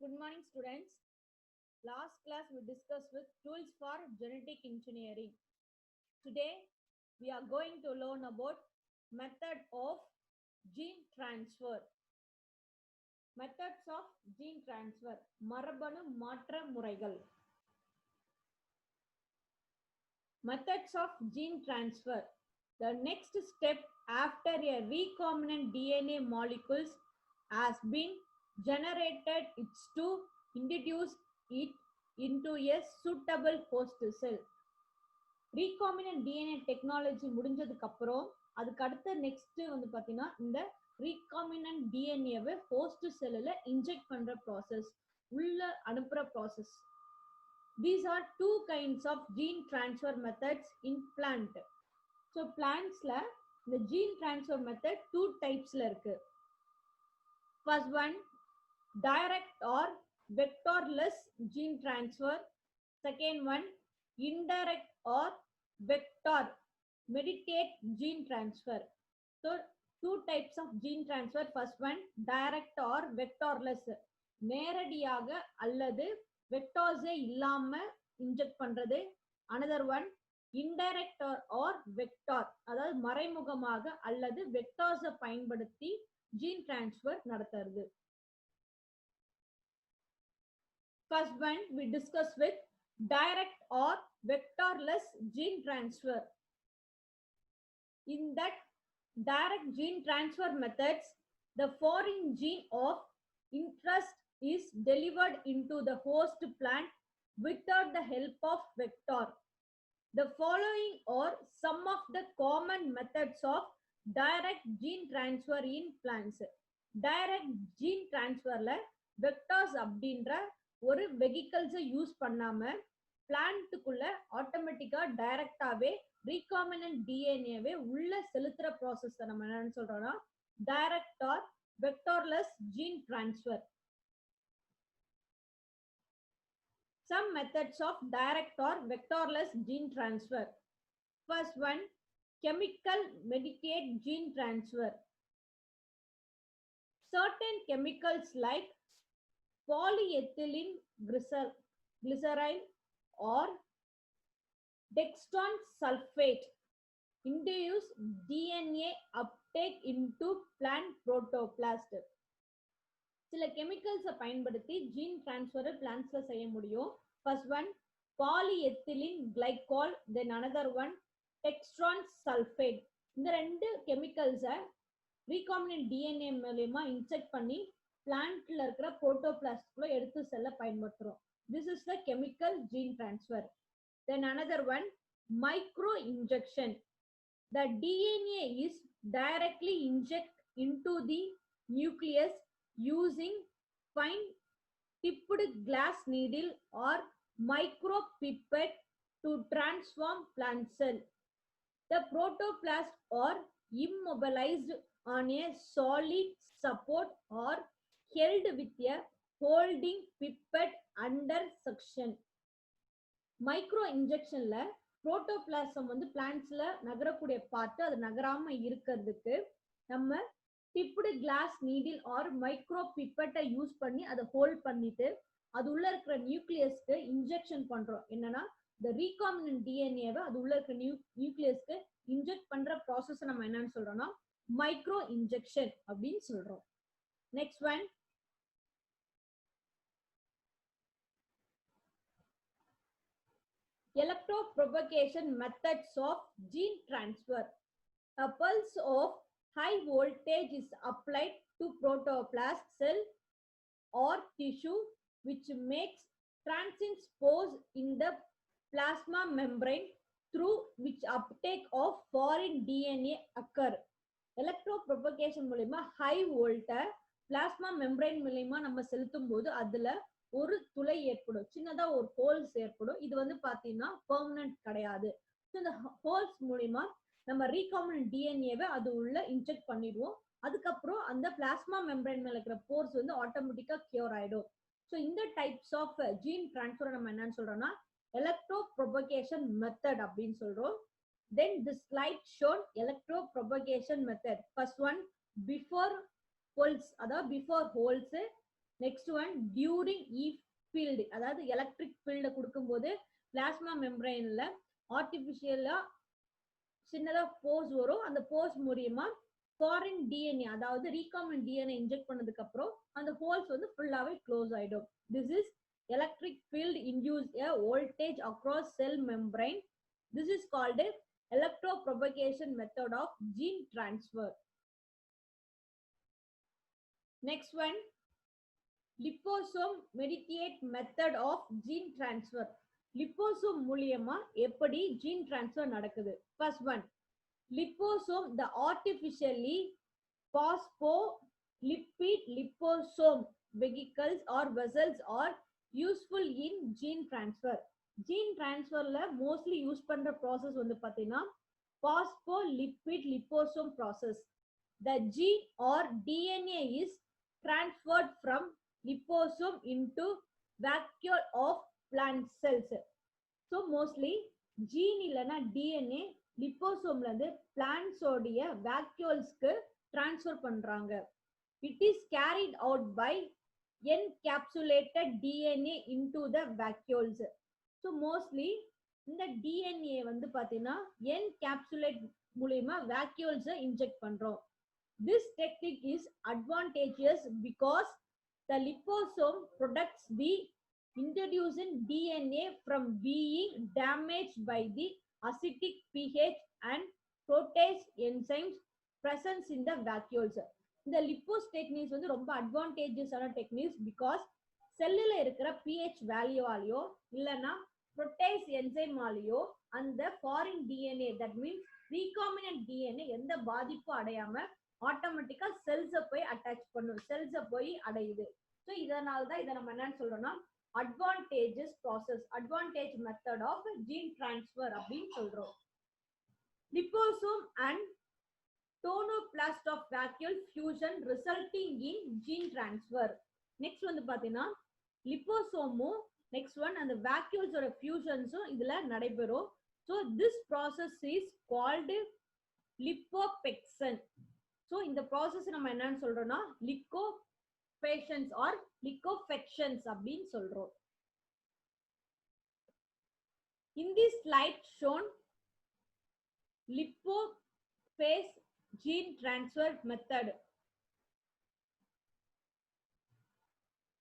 Good morning, students. Last class we discussed with tools for genetic engineering. Today we are going to learn about method of gene transfer. Methods of gene transfer. மரபணு மாற்ற முறைகள். Methods of gene transfer. The next step after a recombinant DNA molecules has been generated is to introduce it into a suitable host cell. Recombinant DNA technology முடிஞ்சதுக்கு அப்புறம் அதுக்கு அடுத்த next வந்து பாத்தீங்கன்னா இந்த recombinant DNA-வை host cell-ல இன்ஜெக்ட் பண்ற process, உள்ள அனுப்புற process. These are two kinds of gene transfer methods in plant. So plants-ல இந்த gene transfer method two types-ல இருக்கு. First one, direct or vectorless gene transfer. Second one, indirect or vector mediated gene transfer. So two types of gene transfer. First one, direct or vectorless. நேரடியாக அல்லது வெக்டார்ஸே இல்லாம inject பண்றது. another one, indirect or vector, அதாவது மறைமுகமாக அல்லது வெக்டார்ஸை பயன்படுத்தி gene transfer நடத்துறது. First one we discuss with direct or vectorless gene transfer. In that direct gene transfer methods, the foreign gene of interest is delivered into the host plant without the help of vector. The following are some of the common methods of direct gene transfer in plants. Direct gene transferல vectors அப்படின்ற ஒரு வெஹிக்கல்ஸை use பண்ணாம பிளான்ட்டுக்குள்ள ஆட்டோமேட்டிக்கா டைரக்டாவே recombinant டிஎன்ஏவே உள்ள செலுத்துற process நம்ம என்னன்னு சொல்றோம்னா direct or vectorless gene transfer. Some methods of direct or vectorless gene transfer. First one, chemical mediated gene transfer. Certain chemicals like polyethylene glycerol or dextran sulfate induce DNA uptake into plant protoplast. சில கெமிக்கல்ஸை பயன்படுத்தி gene transfer பிளான்ட்ஸ்ல செய்ய முடியும். First one, polyethylene glycol, then another one dextran sulphate. இந்த ரெண்டு கெமிக்கல்ஸை recombinant DNA மூலமா inject பண்ணி பிளான்ட்ல இருக்கிற புரோட்டோபிளாஸ்ட்குள்ள எடுத்து செல்ல பயன்படுத்துறோம். This is the chemical gene transfer. Then another one, micro injection. The DNA is directly inject into the nucleus using fine tipped glass needle or micro pipette to transform plant cell. The protoplast are immobilized on a solid support or held with a holding pipette under suction. Micro injectionல protoplasm வந்து பிளான்ட்ஸ்ல நகரக்கூடிய part அது நகராம இருக்கிறதுக்கு நம்ம dipped glass needle or micro பிப்பட்டை use பண்ணி அதை ஹோல்ட் பண்ணிட்டு அது உள்ள இருக்கிற நியூக்ளியஸ்க்கு இன்ஜெக்ஷன் பண்றோம். என்னன்னா இந்த ரீகாமினன்ட் டிஎன்ஏவை அது உள்ள இருக்கிற நியூக்ளியஸ்க்கு இன்ஜெக்ட் பண்ற ப்ராசஸ் நம்ம என்னன்னு சொல்றோம்னா மைக்ரோ இன்ஜெக்ஷன் அப்படின்னு சொல்றோம். Next one, electropropagation methods of gene transfer. A pulse of high voltage is applied to protoplast cell or tissue which makes transients pose in the plasma membrane through which uptake of foreign DNA occur. Electropropagation மூலமா high voltage plasma membrane மூலமா நம்ம செலுத்தும் போது அதுல ஒரு துளை ஏற்படும், சின்னதா ஒரு ஹோல்ஸ் ஏற்படும். இது வந்து பாத்தீங்கன்னா பெர்மனன்ட் கிடையாது. இந்த ஹோல்ஸ் மூலமா நம்ம ரீகாமினன்ட் டிஎன்ஏவை அது உள்ள இன்ஜெக்ட் பண்ணிடுவோம். அதுக்கப்புறம் அந்த பிளாஸ்மா மெம்பரேன் மேல இருக்கிற போர்ஸ் வந்து ஆட்டோமேட்டிக்கா கியூர் ஆயிடும். ஸோ இந்த டைப்ஸ் ஆஃப் ஜீன் டிரான்ஸ்ஃபர் நம்ம என்னன்னு சொல்றோம்னா எலக்ட்ரோப்ரொபகேஷன் மெத்தட் அப்படின்னு சொல்றோம். Then the slide shown electroporation method. First one, before holes, அதாவது before holes. Next one during E field, அதாவது எலக்ட்ரிக் ஃபீல்ட கொடுக்கும்போது பிளாஸ்மா மெம்பரைன்ல ஆர்டிபிஷியலா சின்னதா போஸ் வரும். அந்த போஸ் மூலியமா ஃபாரின் டிஎன்ஏ, அதாவது ரீகாம்பினன்ட் டிஎன்ஏ இன்ஜெக்ட் பண்ணதுக்கு அப்புறம் அந்த ஹோல்ஸ் வந்து ஃபுல்லாவே க்ளோஸ் ஆயிடும். This is electric field induce a voltage across cell membrane. This is called a electropropagation method of gene transfer. Next one, liposome mediate method of gene transfer. liposome மூலியமா எப்படி gene transfer நடக்குது? First one, liposome, the artificially phospholipid liposome vehicles or vessels are useful in gene transfer. Gene transferல mostly use பண்ற process வந்து பாத்தீங்கன்னா phospholipid liposome process. The gene or DNA is transferred from liposome into vacuole of plant cells. So mostly gene இல்லனா DNA liposomல இருந்து plants ஓடிய vacuolesக்கு transfer பண்றாங்க. It is carried out by encapsulated DNA into the vacuoles. So mostly இந்த DNA வந்து பாத்தீங்கன்னா encapsulate மூலமா vacuoles inject பண்றோம். This technique is advantageous because the liposome protects the introducing DNA from being damaged by the acidic pH and protease enzymes presence in the vacuoles. இந்த லிப்போஸ் techniques வந்து ரொம்ப அட்வான்டேஜஸான techniques because செல்லுல இருக்கிற pH வேல்யூவாலேயோ இல்லைன்னா புரோட்டேஸ் என்சைமாலேயோ அந்த foreign DNA that means recombinant DNA எந்த பாதிப்பும் அடையாம ஆட்டோமேட்டிக்கா செல்ஸை போய் அட்டாச் பண்ணும், செல்ஸை போய் அடையுது. ஸோ இதனால தான் இதை நம்ம என்னன்னு சொல்றோம்னா advantageous process, advantage method of gene transfer அப்படின்னு சொல்றோம். Liposome and tonoplast of vacuole fusion resulting in gene transfer. Next வந்து பாத்தீங்கன்னா லிப்போசோமும் நெக்ஸ்ட் ஒன் அந்த vacuoles fusions-உம் இதுல நடைபெறும். So this process is called lipopexin. So இந்த process நம்ம என்னன்னு சொல்றோம்னா liquefactions or liquefactions அப்படின்னு சொல்றோம். In this slide shown lipophase gene transfer method.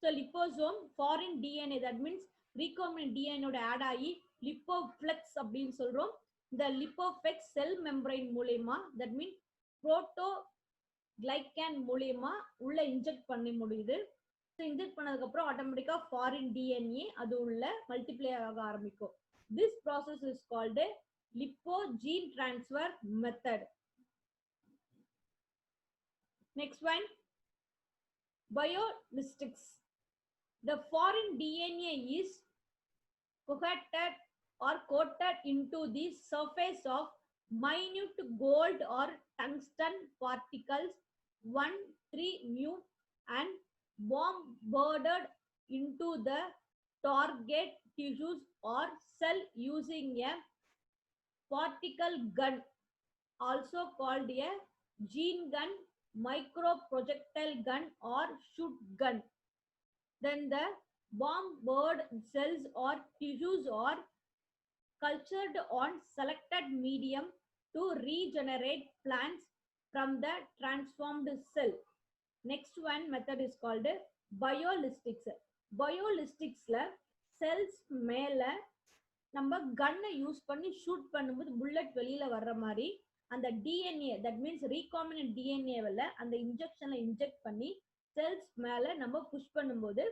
So liposome foreign DNA, that means recombinant DNA ஓட ஆட் ஆகி lipoflex அப்படின்னு சொல்றோம். இந்த lipoflex cell membrane மூலமா that means protoglycan மூலமா உள்ள இன்ஜெக்ட் பண்ண முடியுது. ஸோ இன்ஜெக்ட் பண்ணதுக்கு அப்புறம் ஆட்டோமேட்டிக்கா ஃபாரின் டிஎன்ஏ அது உள்ள மல்டிப்ளை ஆக ஆரம்பிக்கும். This process is called a lipogene transfer method. Next one, biolistics. The foreign DNA is coated or coated into the surface of minute gold or tungsten particles 1,3 mu and bombarded into the target tissues or cell using a particle gun, also called a gene gun, microprojectile gun or shoot gun. Then the bombard cells or tissues are cultured on selected medium to regenerate plants from the transformed cell. Next one method is called biolistics. Biolisticsல cells மேல நம்ம கன்னை use பண்ணி shoot பண்ணும்போது bullet வெளியில வர்ற மாதிரி அந்த DNA that means recombinant டிஎன்ஏவில் அந்த இன்ஜெக்ஷன்ல இன்ஜெக்ட் பண்ணி செல்ஸ் மேல நம்ம புஷ் பண்ணும்போது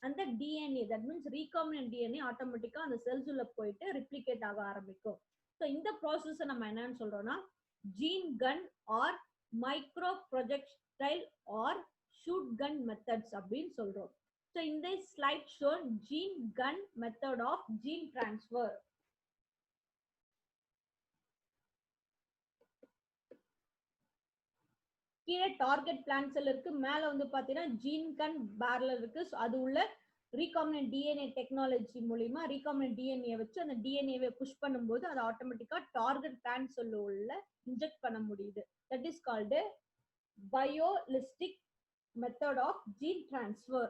அந்த DNA that means recombinant DNA ஆட்டோமேட்டிக்கா அந்த செல்ஸ் உள்ள போயிட்டு ரிப்ளிகேட் ஆக ஆரம்பிக்கும். ஸோ இந்த ப்ராசஸ் நம்ம என்னன்னு சொல்றோம்னா gene gun or micro projectile or shoot gun methods அப்படின்னு சொல்றோம். So in this slide shown gene gun method of gene transfer. கீழே டார்கெட் பிளான்ட் செல் இருக்கு, மேல வந்து பாத்தீங்கன்னா ஜீன் கன் பேரல் இருக்கு. அது உள்ள ரீகாம்பினன்ட் டிஎன்ஏ டெக்னாலஜி மூலமா ரீகாம்பினன்ட் டிஎன்ஏ வச்சு அந்த டிஎன்ஏவை புஷ் பண்ணும்போது அது ஆட்டோமேட்டிக்கா டார்கெட் பிளான்ட் செல் உள்ள இன்ஜெக்ட் பண்ண முடியுது. That is called biolistics method of gene transfer.